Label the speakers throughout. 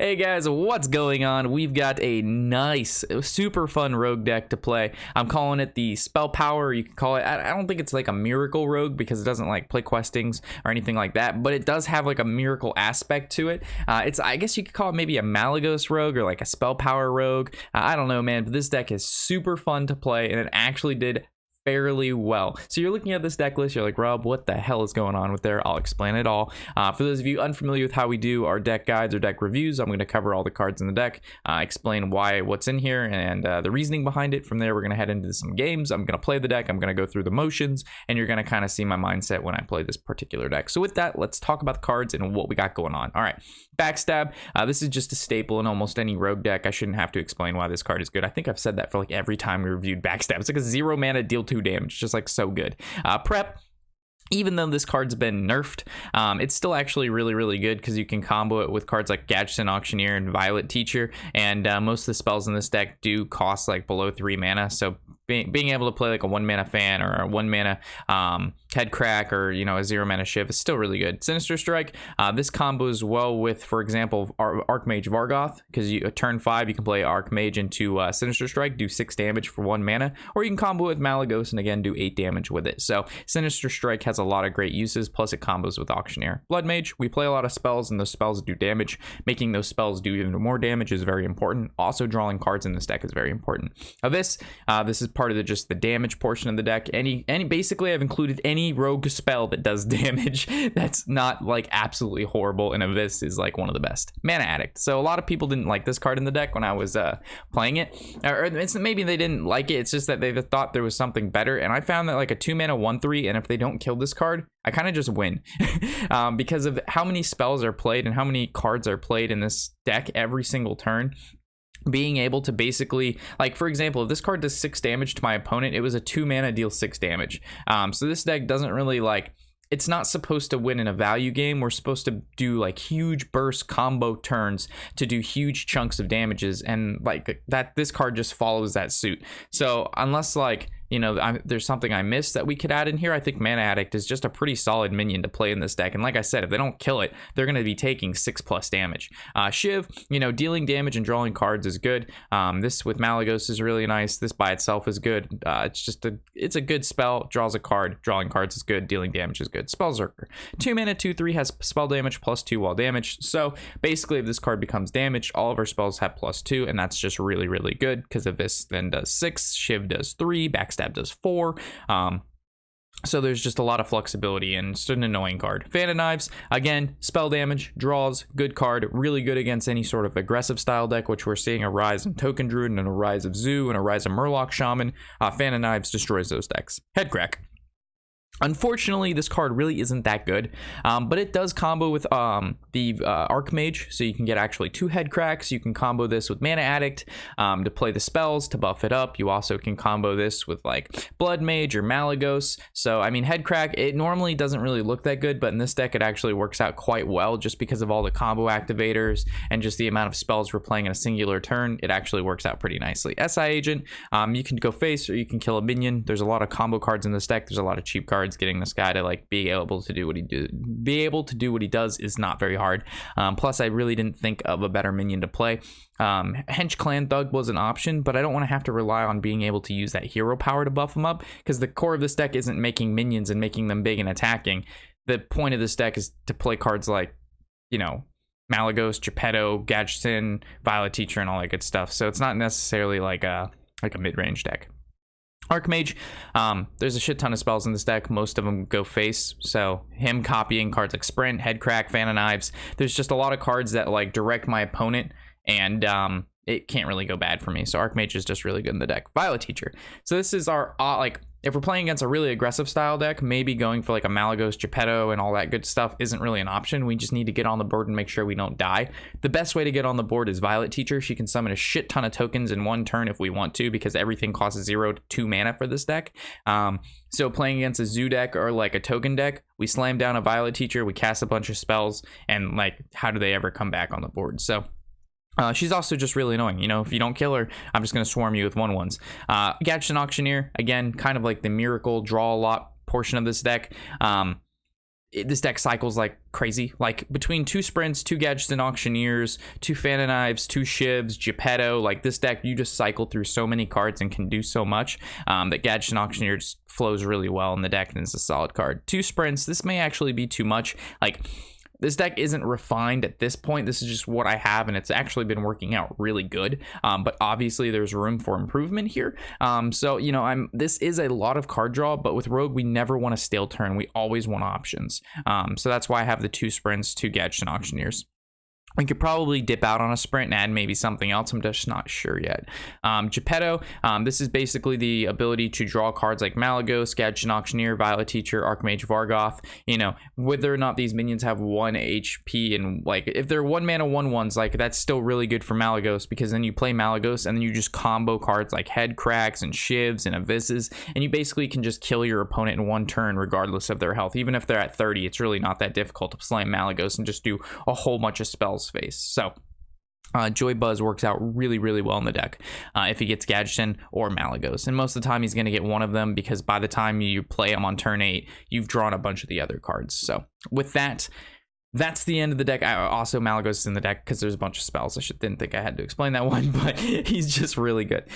Speaker 1: Hey guys, what's going on? We've got a nice, super fun rogue deck to play. I'm calling it the Spell Power. You can call it, I don't think it's like a miracle rogue because it doesn't like play questings or anything like that, but it does have like a miracle aspect to it. I guess you could call it maybe a Malygos rogue or like a Spell Power rogue. I don't know, man, but this deck is super fun to play and it actually did fairly well. So you're looking at this deck list, you're like, Rob, what the hell is going on with there? I'll explain it all. For those of you unfamiliar with how we do our deck guides or deck reviews, I'm going to cover all the cards in the deck, explain what's in here and the reasoning behind it. From there, we're going to head into some games. I'm going to play the deck, I'm going to go through the motions, and you're going to kind of see my mindset when I play this particular deck. So with that, let's talk about the cards and what we got going on. All right, Backstab. This is just a staple in almost any rogue deck. I shouldn't have to explain why this card is good. I think I've said that for like every time we reviewed Backstab. It's like a 0 mana deal 2 damage, just like so good. Prep. Even though this card's been nerfed, it's still actually really good because you can combo it with cards like Gadgetzan Auctioneer and Violet Teacher, and most of the spells in this deck do cost like below 3 mana, so being able to play like a 1 mana Fan or a 1 mana Headcrack or, you know, a 0 mana Shiv is still really good. Sinister Strike, this combos well with, for example, Archmage Vargoth, because you turn 5 you can play Archmage into Sinister Strike, do 6 damage for 1 mana, or you can combo it with Malygos and again do 8 damage with it. So Sinister Strike has a lot of great uses, plus it combos with Auctioneer. Bloodmage, we play a lot of spells and those spells do damage. Making those spells do even more damage is very important. Also drawing cards in this deck is very important. This is part of just the damage portion of the deck. Basically I've included any rogue spell that does damage that's not like absolutely horrible, and Abyss is like one of the best. Mana Addict. So a lot of people didn't like this card in the deck when I was playing it, or maybe they didn't like it, it's just that they thought there was something better, and I found that like a 2 mana 1/3, and if they don't kill this card, I kind of just win because of how many spells are played and how many cards are played in this deck every single turn. Being able to basically, like, for example, if this card does 6 damage to my opponent, it was a 2 mana deal 6 damage. So this deck doesn't really, like, it's not supposed to win in a value game. We're supposed to do like huge burst combo turns to do huge chunks of damages, and like that, this card just follows that suit. So unless like, you know, there's something I missed that we could add in here, I think Mana Addict is just a pretty solid minion to play in this deck. And like I said, if they don't kill it, they're going to be taking 6+ damage. Shiv, you know, dealing damage and drawing cards is good. This with Malygos is really nice. This by itself is good. It's a good spell. Draws a card. Drawing cards is good. Dealing damage is good. Spellzerker. 2 mana 2/3 has spell damage +2 while damaged. So basically, if this card becomes damaged, all of our spells have +2, and that's just really good because of this. Then does 6. Shiv does 3. Backstab does 4. So there's just a lot of flexibility, and it's an annoying card. Fan of Knives, again, spell damage, draws, good card, really good against any sort of aggressive style deck, which we're seeing a rise in Token Druid and a rise of Zoo and a rise of Murloc Shaman. Fan of Knives destroys those decks. Headcrack. Unfortunately, this card really isn't that good, but it does combo with the Archmage, so you can get actually 2 Headcracks. You can combo this with Mana Addict to play the spells, to buff it up. You also can combo this with like Bloodmage or Malygos. So, I mean, Headcrack, it normally doesn't really look that good, but in this deck, it actually works out quite well just because of all the combo activators and just the amount of spells we're playing in a singular turn. It actually works out pretty nicely. SI Agent, you can go face or you can kill a minion. There's a lot of combo cards in this deck. There's a lot of cheap cards. Getting this guy to like be able to do what he does is not very hard. Plus I really didn't think of a better minion to play. Hench Clan Thug was an option, but I don't want to have to rely on being able to use that hero power to buff him up, because the core of this deck isn't making minions and making them big and attacking. The point of this deck is to play cards like, you know, Malygos, Jepetto, Gadgetzan, Violet Teacher, and all that good stuff. So it's not necessarily like a mid-range deck. Archmage, there's a shit ton of spells in this deck. Most of them go face, so him copying cards like Sprint, Headcrack, Fan of Knives. There's just a lot of cards that like direct my opponent, and it can't really go bad for me. So Archmage is just really good in the deck. Violet Teacher. So this is our like, if we're playing against a really aggressive style deck, maybe going for like a Malygos, Jepetto, and all that good stuff isn't really an option. We just need to get on the board and make sure we don't die. The best way to get on the board is Violet Teacher. She can summon a shit ton of tokens in one turn if we want to, because everything costs 0 to 2 mana for this deck. So playing against a Zoo deck or like a token deck, we slam down a Violet Teacher, we cast a bunch of spells, and like, how do they ever come back on the board? So she's also just really annoying. You know, if you don't kill her, I'm just going to swarm you with 1/1s. Gadgetzan Auctioneer, again, kind of like the miracle draw a lot portion of this deck. this deck cycles like crazy. Like between 2 sprints, 2 Gadgetzan Auctioneers, 2 Fan Knives, 2 Shivs, Jepetto, like this deck, you just cycle through so many cards and can do so much that Gadgetzan Auctioneer just flows really well in the deck and is a solid card. 2 sprints, this may actually be too much. Like, this deck isn't refined at this point. This is just what I have, and it's actually been working out really good. But obviously, there's room for improvement here. So, you know, this is a lot of card draw, but with Rogue, we never want a stale turn. We always want options. So that's why I have the 2 sprints, 2 Gadgetzan Auctioneers. We could probably dip out on a sprint and add maybe something else. I'm just not sure yet. Jepetto, this is basically the ability to draw cards like Malygos, Gadgetzan Auctioneer, Violet Teacher, Archmage Vargoth. You know, whether or not these minions have 1 HP, and like if they're 1 mana 1/1s, like that's still really good for Malygos, because then you play Malygos and then you just combo cards like Headcracks and Shivs and Abysses, and you basically can just kill your opponent in 1 turn regardless of their health. Even if they're at 30, it's really not that difficult to slam Malygos and just do a whole bunch of spells face. So Joybuzz works out really, really well in the deck if he gets Gadgetzan or Malygos, and most of the time he's going to get one of them, because by the time you play him on turn 8, you've drawn a bunch of the other cards. So with that, that's the end of the deck. Also, Malygos is in the deck because there's a bunch of spells. Didn't think I had to explain that one, but he's just really good.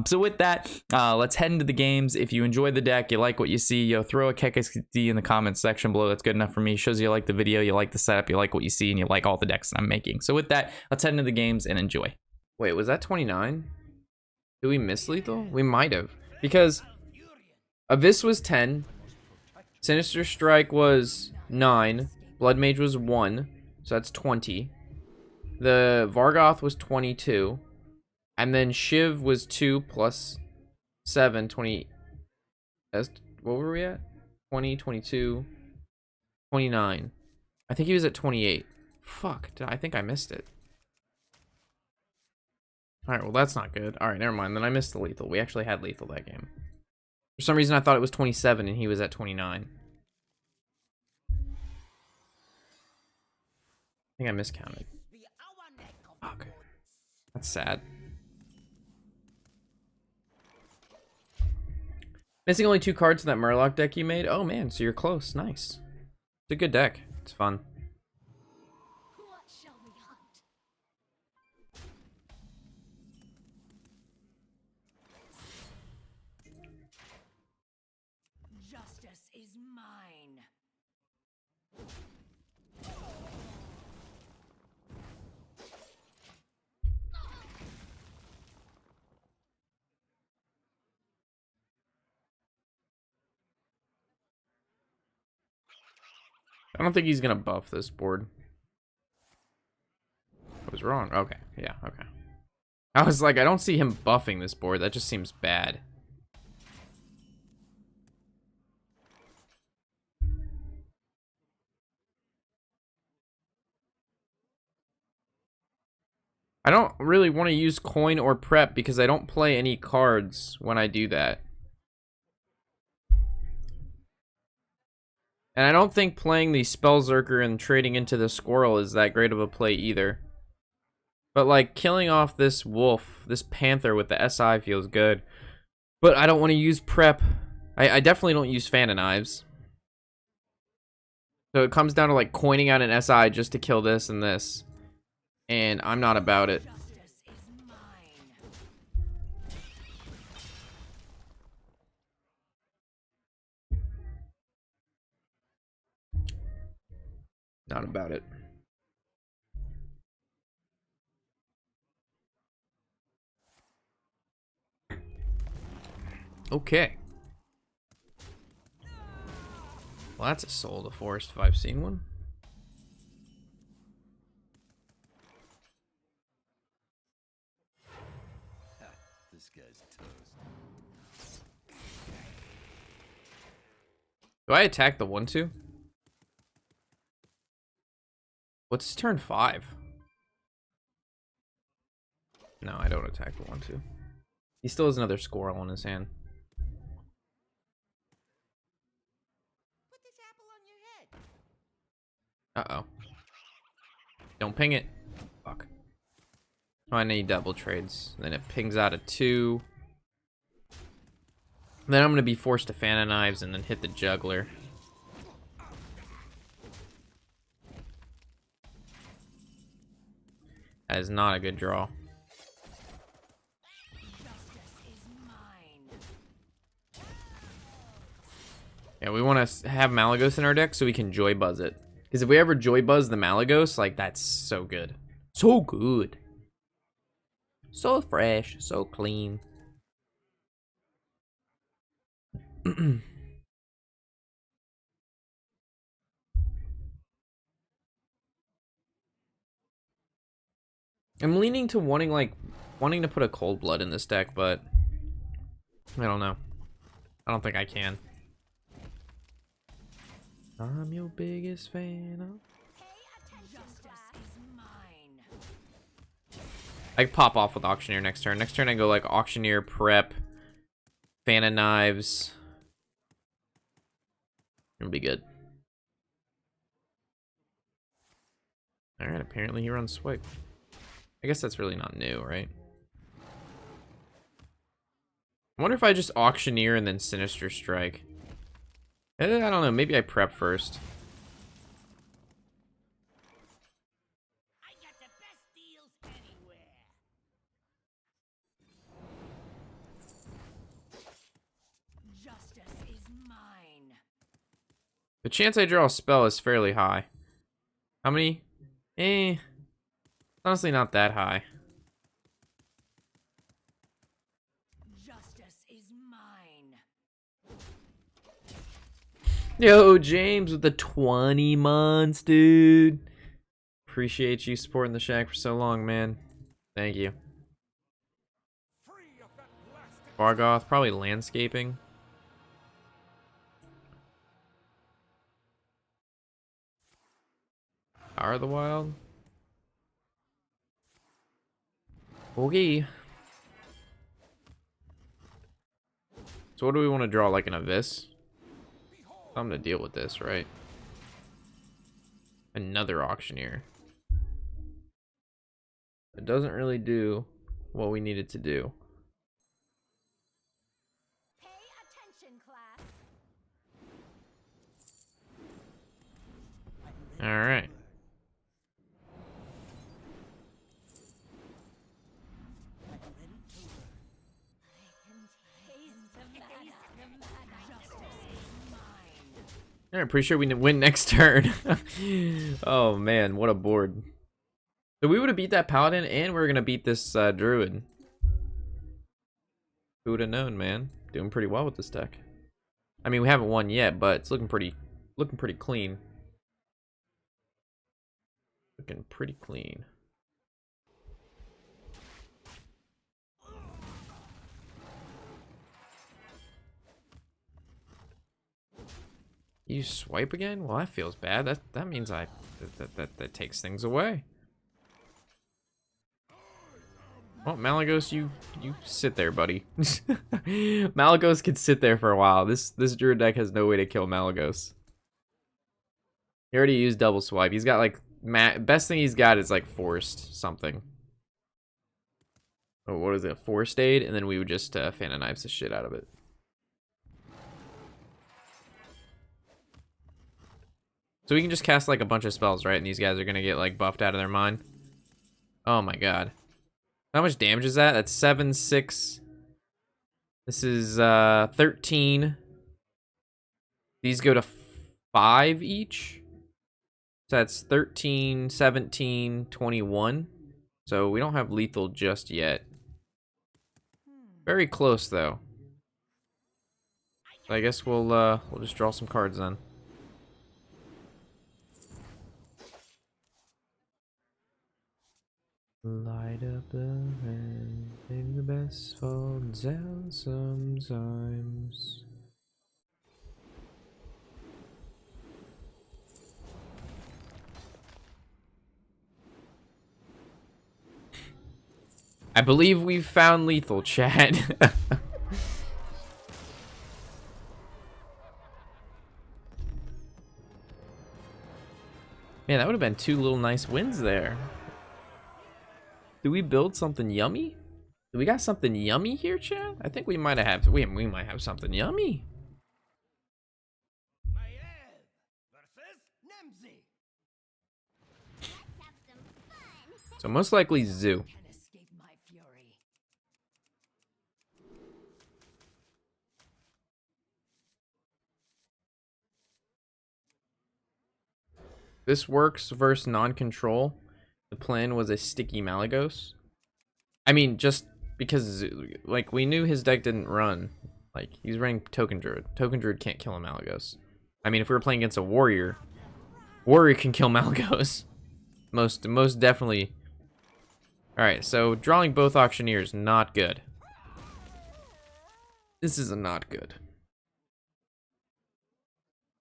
Speaker 1: So with that, let's head into the games. If you enjoyed the deck, you like what you see, throw a KKD in the comments section below. That's good enough for me. Shows you like the video, you like the setup, you like what you see, and you like all the decks that I'm making. So with that, let's head into the games and enjoy.
Speaker 2: Wait, was that 29? Did we miss lethal? We might have, because Abyss was 10, Sinister Strike was 9, Bloodmage was 1, so that's 20. The Vargoth was 22. And then Shiv was 2 plus 7, 20. What were we at? 20, 22, 29. I think he was at 28. Fuck, I think I missed it. Alright, well that's not good. Alright, never mind. Then I missed the lethal. We actually had lethal that game. For some reason I thought it was 27 and he was at 29. I think I miscounted. Okay. That's sad. Missing only 2 cards in that Murloc deck you made? Oh man, so you're close. Nice. It's a good deck. It's fun.
Speaker 3: What shall we hunt? Justice is mine.
Speaker 2: I don't think he's gonna buff this board. I was wrong. Okay, yeah, okay. I was like, I don't see him buffing this board. That just seems bad. I don't really want to use coin or prep because I don't play any cards when I do that. And I don't think playing the Spellzerker and trading into the Squirrel is that great of a play either. But like killing off this wolf, this panther with the SI feels good. But I don't want to use prep. I definitely don't use Fan Knives. So it comes down to like coining out an SI just to kill this and this. And I'm not about it.
Speaker 3: Justice is mine.
Speaker 2: Not about it. Okay. Well, that's a Soul of the Forest if I've seen one.
Speaker 4: This guy's toast.
Speaker 2: Do I attack the 1/2? What's his turn 5? No, I don't attack the 1/2. He still has another squirrel in his hand.
Speaker 3: Put this apple on your head.
Speaker 2: Uh-oh. Don't ping it. Fuck. Oh, I need double trades. Then it pings out a 2. Then I'm going to be forced to Fan Knives and then hit the juggler. That is not a good draw.
Speaker 3: Justice is mine.
Speaker 2: Yeah, we want to have Malygos in our deck so we can Joybuzz it. Because if we ever Joybuzz the Malygos, like, that's so good. So good. So fresh, so clean. I'm leaning to wanting to put a Cold Blood in this deck, but I don't know. I don't think I can. I'm your biggest fan.
Speaker 3: Justice is mine.
Speaker 2: I can pop off with Auctioneer next turn. Next turn I go like Auctioneer, Prep, Fan of Knives. It'll be good. Alright, apparently he runs Swipe. I guess that's really not new, right? I wonder if I just Auctioneer and then Sinister Strike. I don't know, maybe I Prep first.
Speaker 3: I got the best deals anywhere. Justice is mine.
Speaker 2: The chance I draw a spell is fairly high. How many? Honestly not that high.
Speaker 3: Justice is mine.
Speaker 2: Yo, James with the 20 months, dude. Appreciate you supporting the Shack for so long, man. Thank you. Vargoth, probably landscaping. Power of the Wild. Okay. So what do we want to draw, like an Abyss? I'm gonna deal with this, right? Another Auctioneer. It doesn't really do what we need it to do.
Speaker 3: Pay attention, class.
Speaker 2: Alright. I'm pretty sure we win next turn. Oh man, what a board. So we would have beat that Paladin and we are gonna beat this Druid. Who would have known, man? Doing pretty well with this deck. I mean, we haven't won yet, but it's looking pretty clean. Looking pretty clean. You swipe again? Well, that feels bad. That means that takes things away. Oh, Malygos, you sit there, buddy. Malygos can sit there for a while. This Druid deck has no way to kill Malygos. He already used double swipe. He's got like best thing he's got is like forced something. Oh, what is it? Forced aid, and then we would just Fan of Knives the shit out of it. So we can just cast like a bunch of spells, right? And these guys are gonna get like buffed out of their mind. Oh my god. How much damage is that? That's 7, 6. This is 13. These go to 5 each. So that's 13, 17, 21. So we don't have lethal just yet. Very close though. So I guess we'll just draw some cards then. Light up the hand, maybe the best falls out sometimes. I believe we've found lethal, chat. Man, that would have been 2 little nice wins there. Do we build something yummy? Do we got something yummy here, chat? I think we might have we might have something yummy. So most likely Zoo.
Speaker 3: Can escape my fury.
Speaker 2: This works versus non-control. The plan was a sticky Malygos. I mean, just because, like, we knew his deck didn't run. Like, he's running Token Druid. Token Druid can't kill a Malygos. I mean, if we were playing against a Warrior, Warrior can kill Malygos. Most definitely. Alright, so drawing both Auctioneers, not good. This is a not good.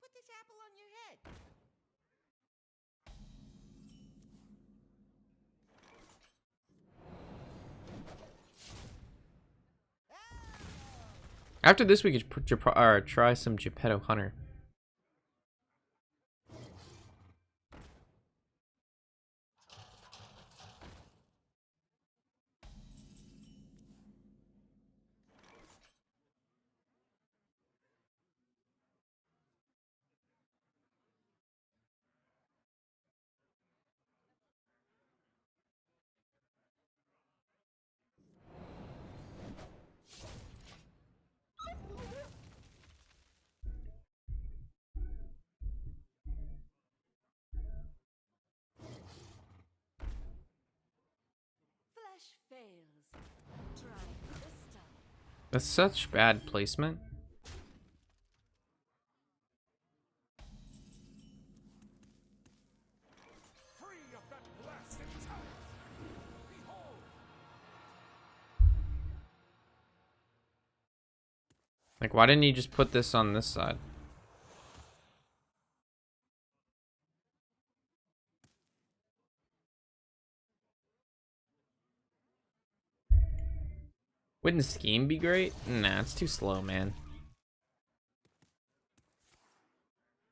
Speaker 3: Put this apple on your head.
Speaker 2: After this, we could try some Jepetto Hunter.
Speaker 3: Flesh fails. Try crystal.
Speaker 2: That's such bad placement. Like, why didn't you just put this on this side? Wouldn't Scheme be great? Nah, it's too slow, man.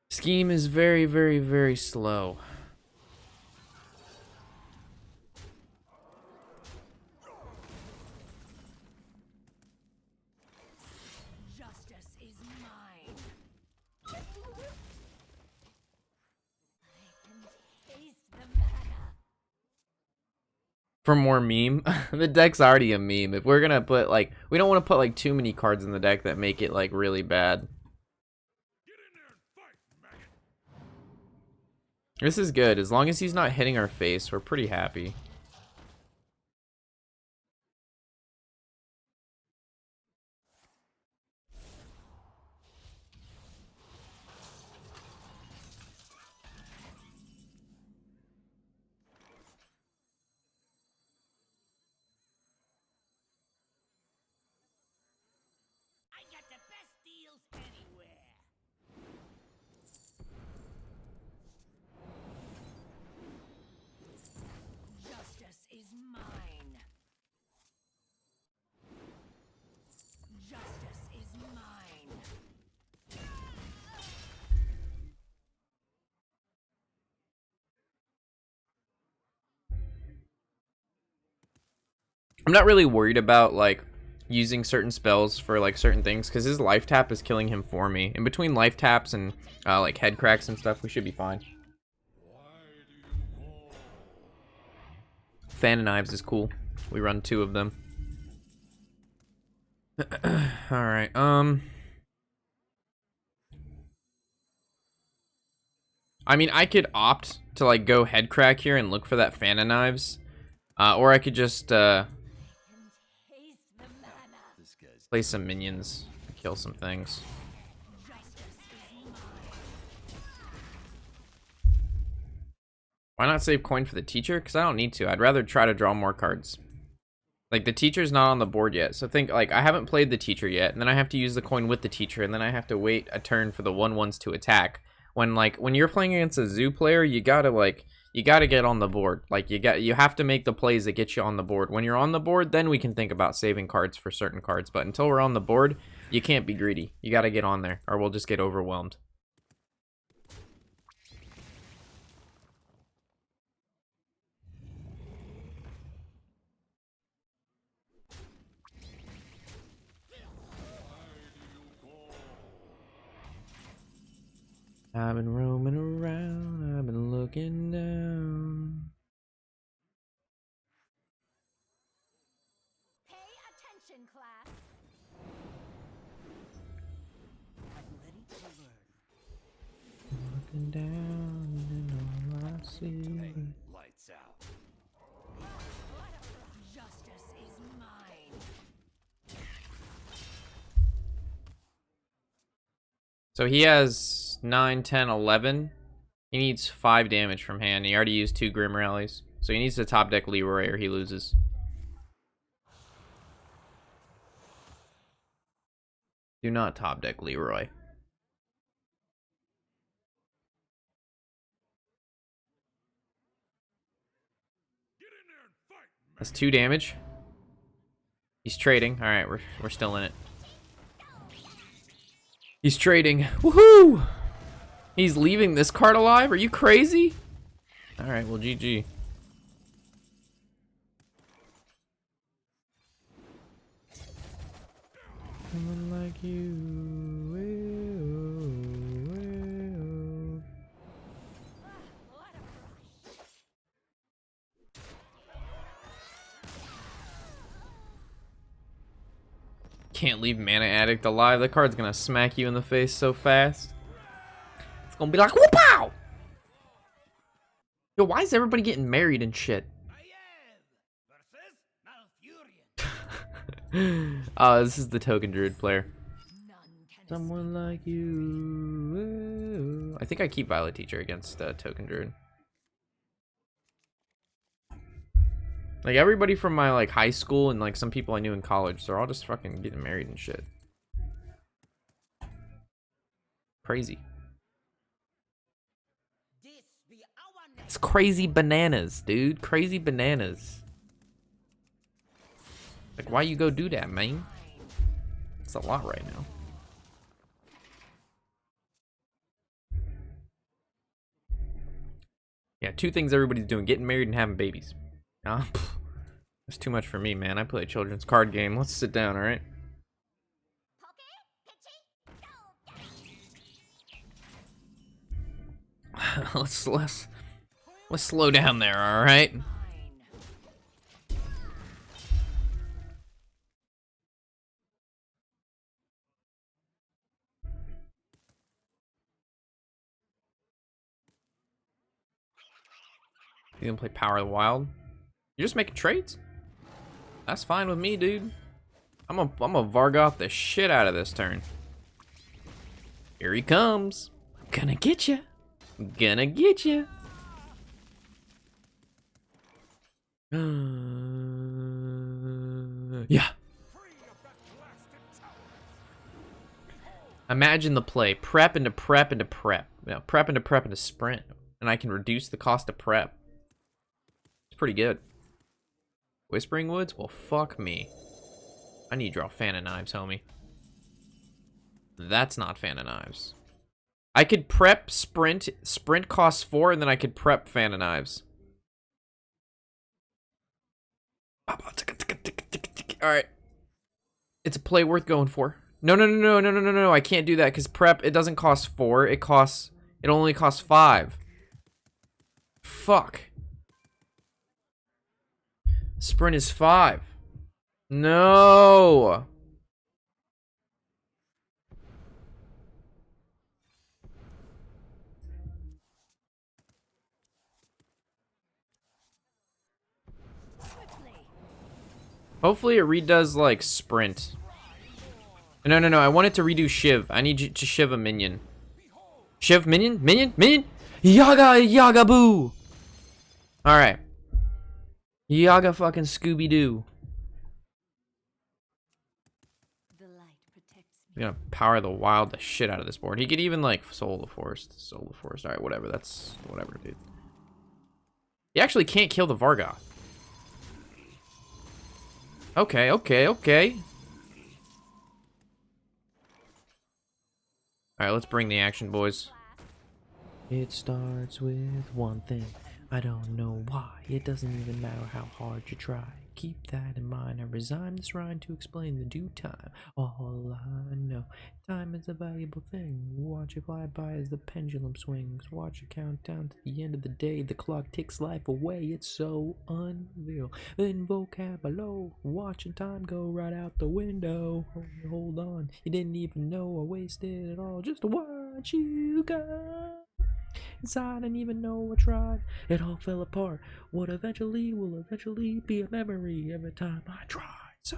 Speaker 2: Scheme is very, very, very slow.
Speaker 3: Justice is mine. I can taste the mana.
Speaker 2: For more meme, the deck's already a meme. If we're gonna put, like, we don't want to put like too many cards in the deck that make it like really bad. This is good. As long as he's not hitting our face, we're pretty happy.
Speaker 3: I got the best deals anywhere. Justice is mine. Justice is mine.
Speaker 2: I'm not really worried about like using certain spells for like certain things because his life tap is killing him for me. In between life taps and like head cracks and stuff, we should be fine. Fan of Knives is cool. We run 2 of them. All right. I mean, I could opt to like go Headcrack here and look for that Fan of Knives, or I could just
Speaker 3: Can taste the mana.
Speaker 4: This guy's
Speaker 2: play some minions, kill some things.
Speaker 3: Justice is mine.
Speaker 2: Why not save coin for the teacher? Because I don't need to. I'd rather try to draw more cards. Like, the teacher's not on the board yet. So think, like, I haven't played the teacher yet. And then I have to use the coin with the teacher. And then I have to wait a turn for the 1/1s to attack. When, like, when you're playing against a zoo player, you gotta, like, you gotta get on the board. Like, you have to make the plays that get you on the board. When you're on the board, then we can think about saving cards for certain cards. But until we're on the board, you can't be greedy. You gotta get on there, or we'll just get overwhelmed. I've been roaming around, I've been looking down.
Speaker 3: class. I'm ready to learn.
Speaker 2: Looking down and all I see.
Speaker 4: Hey, lights out.
Speaker 3: Justice is mine.
Speaker 2: So he has 9, 10, 11. He needs 5 damage from hand. He already used 2 Grim Rallies. So he needs to top deck Leroy or he loses. Do not top deck Leroy. That's 2 damage. He's trading. All right, we're still in it. He's trading. Woohoo! He's leaving this card alive? Are you crazy? All right, well, GG. Someone like you. Can't leave Mana Addict alive. That card's gonna smack you in the face so fast. It's gonna be like, whoop-ow! Yo, why is everybody getting married and shit? Oh, this is the token druid player. Someone like you. I think I keep Violet Teacher against token druid. Like everybody from my like high school and like some people I knew in college, they're all just fucking getting married and shit. Crazy. It's crazy bananas, dude. Crazy bananas. Like, why you go do that, man? It's a lot right now. Yeah, 2 things everybody's doing: getting married and having babies. That's too much for me, man. I play a children's card game. Let's sit down, all right? let's slow down there, all right? You gonna play Power of the Wild? You're just making trades? That's fine with me, dude. I'm a Vargoth the shit out of this turn. Here he comes. Gonna get you. Gonna get you. Yeah. Imagine the play. Prep into prep into prep. Yeah, prep into prep into sprint. And I can reduce the cost of prep. It's pretty good. Whispering Woods? Well, fuck me. I need to draw Fan of Knives, homie. That's not Fan of Knives. I could prep Sprint. Sprint costs 4, and then I could prep Fan of Knives. Alright. It's a play worth going for. No. I can't do that, because prep, it doesn't cost 4. It only costs 5. Fuck. Sprint is 5. No. Hopefully it redoes like sprint. No. I want it to redo Shiv. I need you to Shiv a minion. Shiv minion? Yaga boo. Alright. Yaga fucking Scooby-Doo. I'm gonna Power the Wild the shit out of this board. He could even like Soul the Forest. Alright, whatever. That's whatever, dude. He actually can't kill the Vargoth. Okay. Alright, let's bring the action, boys. It starts with one thing. I don't know why. It doesn't even matter how hard you try. keep that in mind. I resign this rhyme to explain the due time. All I know, time is a valuable thing. Watch it glide by as the pendulum swings. Watch it count down to the end of the day. The clock ticks life away. It's so unreal. Then vocab below, watching time go right out the window. Hold on, you didn't even know I wasted it all just to watch you go. Inside, I didn't even know I tried. It all fell apart. What eventually will eventually be a memory every time I tried. So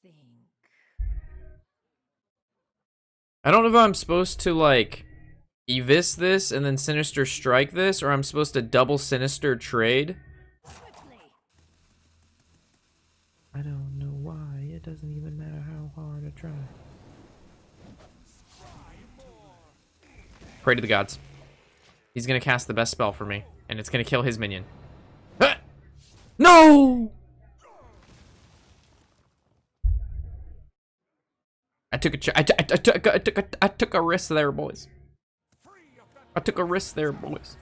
Speaker 3: Think.
Speaker 2: I don't know if I'm supposed to like Evis this and then Sinister Strike this, or I'm supposed to double Sinister trade.
Speaker 3: Quickly.
Speaker 2: I don't know why. It doesn't even matter how hard I try. Pray to the gods. He's gonna cast the best spell for me, and it's gonna kill his minion. Ah! No! I took a risk there, boys. I took a risk there, boys.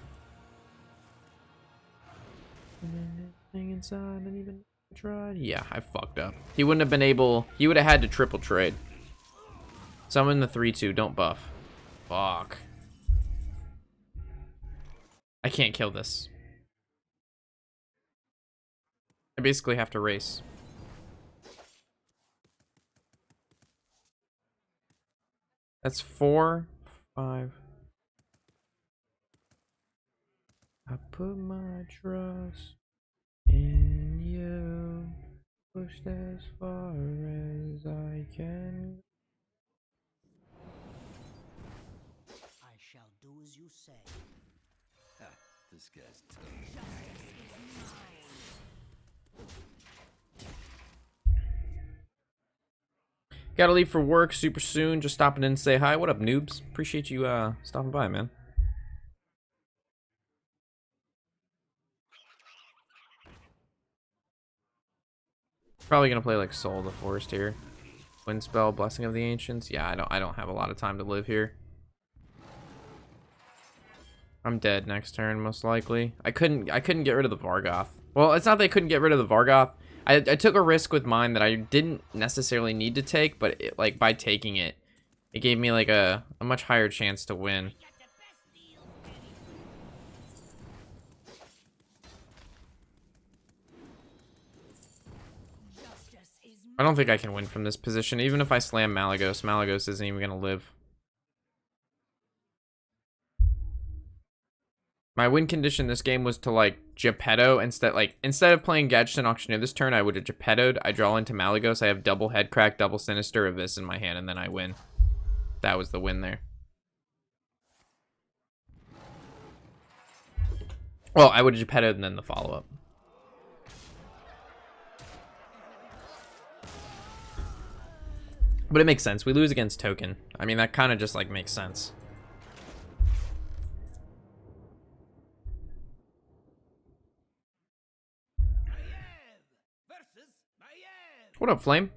Speaker 2: Inside and even tried. Yeah, I fucked up. He wouldn't have been able. He would have had to triple trade. Summon the 3/2. Don't buff. Fuck. I can't kill this. I basically have to race. That's 4, 5. I put my trust in you. Pushed as far as I can.
Speaker 3: I shall do as you say.
Speaker 4: Ha, this guy's toast.
Speaker 2: Gotta leave for work super soon. Just stopping in to say hi. What up, noobs? Appreciate you stopping by, man. Probably gonna play like Soul of the Forest here. Wind spell, Blessing of the Ancients. Yeah, I don't have a lot of time to live here. I'm dead next turn, most likely. I couldn't get rid of the Vargoth. Well, it's not that I couldn't get rid of the Vargoth. I took a risk with mine that I didn't necessarily need to take, but it, like by taking it, it gave me like a much higher chance to win.
Speaker 3: Got the best deals anywhere. Justice is
Speaker 2: I don't think I can win from this position. Even if I slam Malygos, Malygos isn't even gonna live. My win condition this game was to like Jepetto instead of playing Gadgetzan Auctioneer this turn, I would have Jepetto'd. I draw into Malygos. I have double Headcrack, double Sinister, Avis in my hand, and then I win. That was the win there. Well, I would have Jepetto'd and then the follow-up. But it makes sense. We lose against Token. I mean, that kind of just like makes sense. What up, Flame?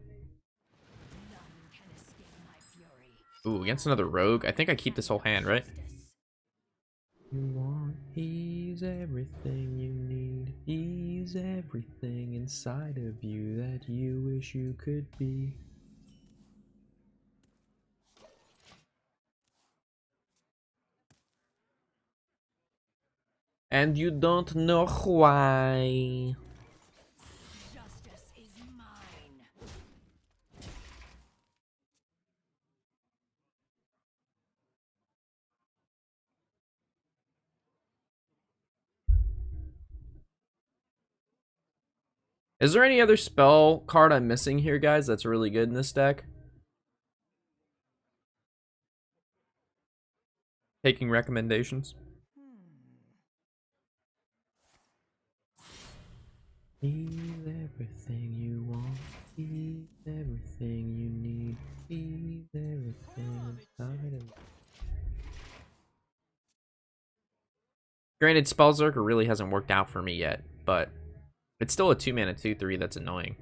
Speaker 3: none can escape my fury.
Speaker 2: Ooh, against another rogue. I think I keep this whole hand, right? You want, he's everything you need. He's everything inside of you that you wish you could be. And you don't know why.
Speaker 3: Justice is mine.
Speaker 2: Is there any other spell card I'm missing here, guys, that's really good in this deck? Taking recommendations. He's everything you want. He's everything you need. He's everything inside of you. Granted, Spellzerker really hasn't worked out for me yet, but it's still a 2-mana 2/3 that's annoying.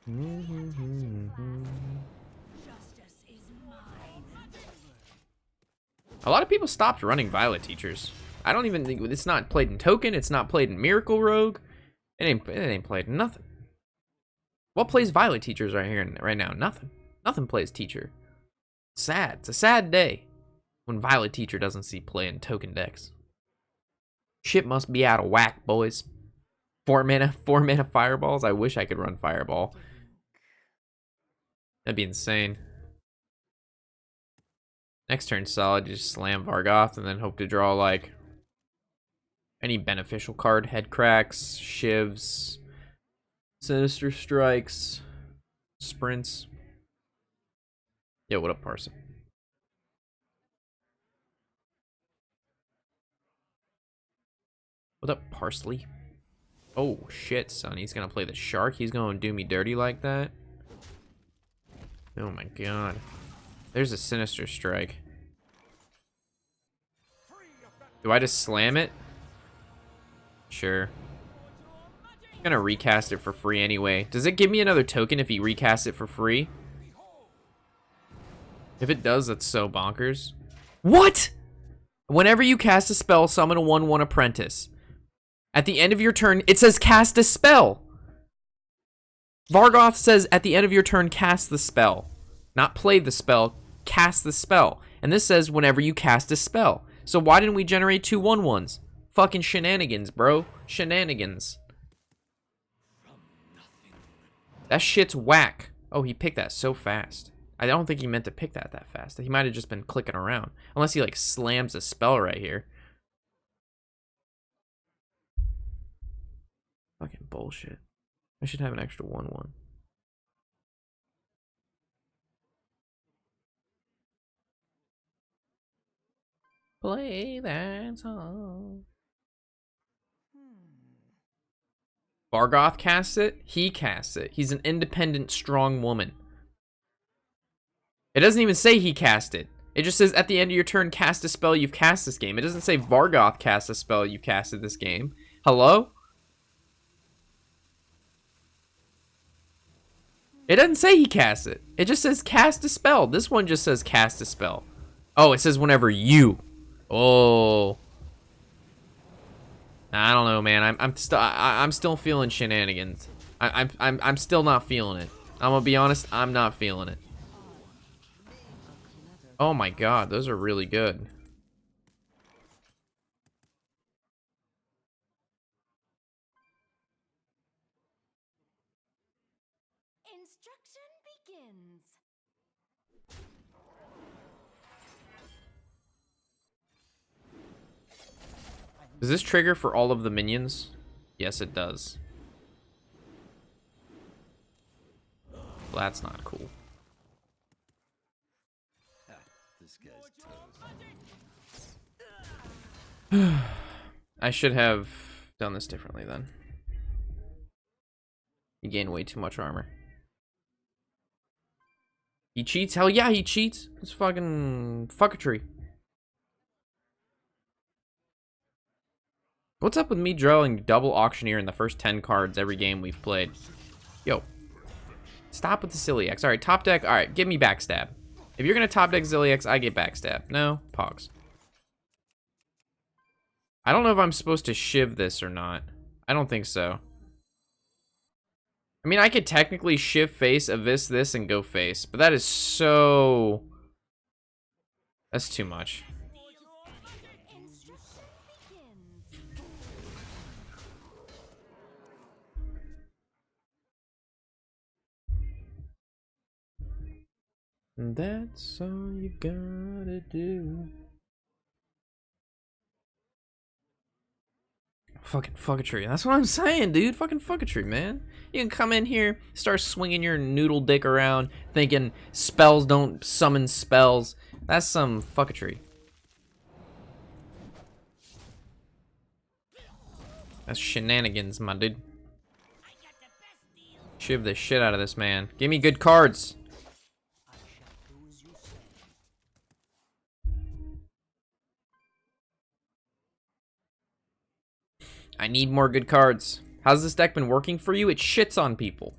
Speaker 3: Justice is mine.
Speaker 2: A lot of people stopped running Violet Teachers. I don't even think it's not played in Token. It's not played in Miracle Rogue. It ain't played in nothing. What plays Violet Teachers right here right now? Nothing. Nothing plays Teacher. Sad. It's a sad day when Violet Teacher doesn't see play in Token decks. Shit must be out of whack, boys. 4 mana fireballs. I wish I could run Fireball. That'd be insane. Next turn solid, just slam Vargoth and then hope to draw like any beneficial card. Headcracks, Shivs, Sinister Strikes, Sprints. Yo, what up, Parson? What up, Parsley? Oh shit, son. He's gonna play the shark. He's gonna do me dirty like that. Oh my god. There's a Sinister Strike. Do I just slam it? Sure. I'm gonna recast it for free anyway. Does it give me another token if he recasts it for free? If it does, that's so bonkers. What? Whenever you cast a spell, summon a 1/1 apprentice. At the end of your turn, it says cast a spell. Vargoth says at the end of your turn, cast the spell. Not play the spell, cast the spell. And this says whenever you cast a spell. So why didn't we generate 2 1/1s? Fucking shenanigans, bro. Shenanigans. That shit's whack. Oh, he picked that so fast. I don't think he meant to pick that fast. He might have just been clicking around. Unless he like slams a spell right here. Fucking bullshit. I should have an extra 1/1. Play that song. Vargoth casts it. He casts it. He's an independent, strong woman. It doesn't even say he cast it. It just says at the end of your turn, cast a spell you've cast this game. It doesn't say Vargoth cast a spell you've casted this game. Hello? It doesn't say he casts it. It just says cast a spell. This one just says cast a spell. Oh, it says whenever you. Oh. I don't know, man. I'm still feeling shenanigans. I'm still not feeling it. I'm gonna be honest. I'm not feeling it. Oh my god, those are really good.
Speaker 3: Instruction begins.
Speaker 2: Does this trigger for all of the minions? Yes, it does. Well, that's not cool.
Speaker 4: This guy's toast.
Speaker 2: I should have done this differently then. He gained way too much armor. He cheats? Hell yeah, he cheats. It's fucking fuckatry. What's up with me drawing double Auctioneer in the first 10 cards every game we've played? Yo. Stop with the silly X. Alright, top deck. Alright, give me Backstab. If you're gonna top deck Zilliax, I get Backstab. No? Pogs. I don't know if I'm supposed to Shiv this or not. I don't think so. I mean, I could technically Shiv face, Avis this, and go face. But that is so... That's too much.
Speaker 3: Instruction begins.
Speaker 2: That's all you gotta do. Fucking fuckatry. That's what I'm saying, dude. Fucking fuckatry, man. You can come in here, start swinging your noodle dick around, thinking spells don't summon spells. That's some fuckatry. That's shenanigans, my dude. Shiv the shit out of this man. Give me good cards. I need more good cards. How's this deck been working for you? It shits on people.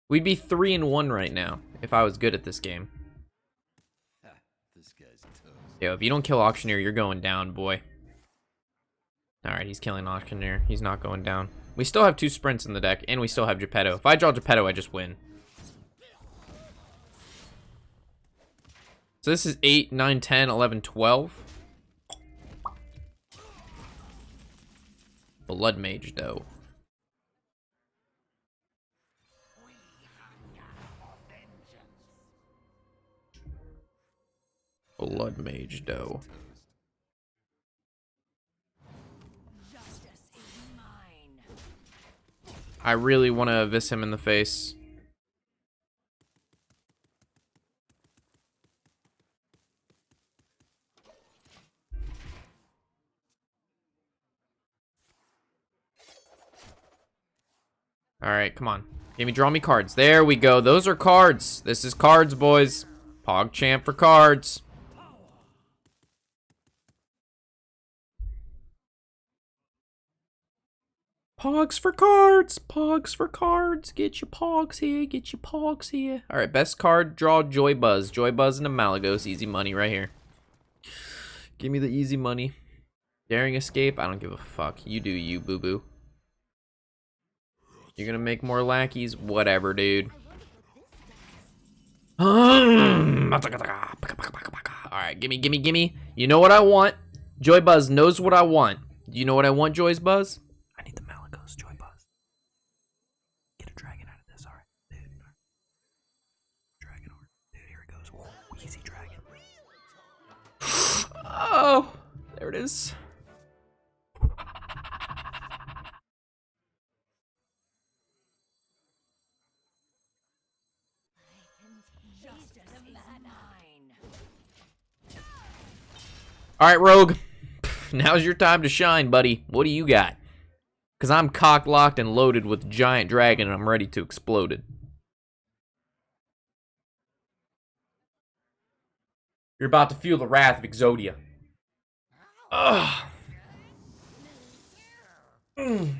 Speaker 2: We'd be 3-1 right now if I was good at this game.
Speaker 4: Ha, this guy's toast.
Speaker 2: Yo, if you don't kill Auctioneer, you're going down, boy. Alright, he's killing Auctioneer. He's not going down. We still have 2 sprints in the deck, and we still have Jepetto. If I draw Jepetto, I just win. So this is 8, 9, 10, 11, 12. Bloodmage, though. Bloodmage, though.
Speaker 3: Justice is mine.
Speaker 2: I really want to Evis him in the face. Alright, come on. Give me, draw me cards. There we go. Those are cards. This is cards, boys. PogChamp for cards. Pogs for cards. Pogs for cards. Get your pogs here. Get your pogs here. Alright, best card, draw Joybuzz. Joybuzz and a Malygos. Easy money right here. Give me the easy money. Daring Escape. I don't give a fuck. You do you, boo-boo. You're gonna make more lackeys? Whatever, dude. Alright, gimme. You know what I want? Joybuzz knows what I want. Do you know what I want, Joybuzz? I need the Malygos, Joybuzz. Get a dragon out of this, alright, dude. Dragon over. Dude, here it goes. Whoa, easy dragon. Oh, there it is.
Speaker 3: Justice is mine.
Speaker 2: Alright, Rogue. Now's your time to shine, buddy. What do you got? Because I'm cocked, locked, and loaded with giant dragon, and I'm ready to explode it. You're about to feel the wrath of Exodia. Ugh. Mm.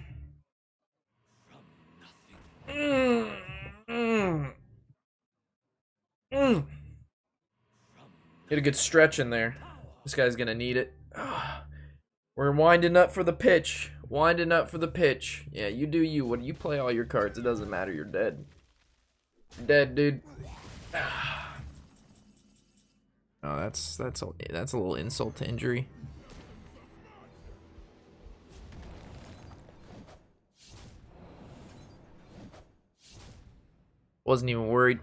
Speaker 2: Mm. Mm. Mm. Get a good stretch in there. This guy's gonna need it. We're winding up for the pitch. Winding up for the pitch. Yeah, you do you. When you play all your cards, it doesn't matter. You're dead. You're dead, dude. Oh, that's a little insult to injury. Wasn't even worried.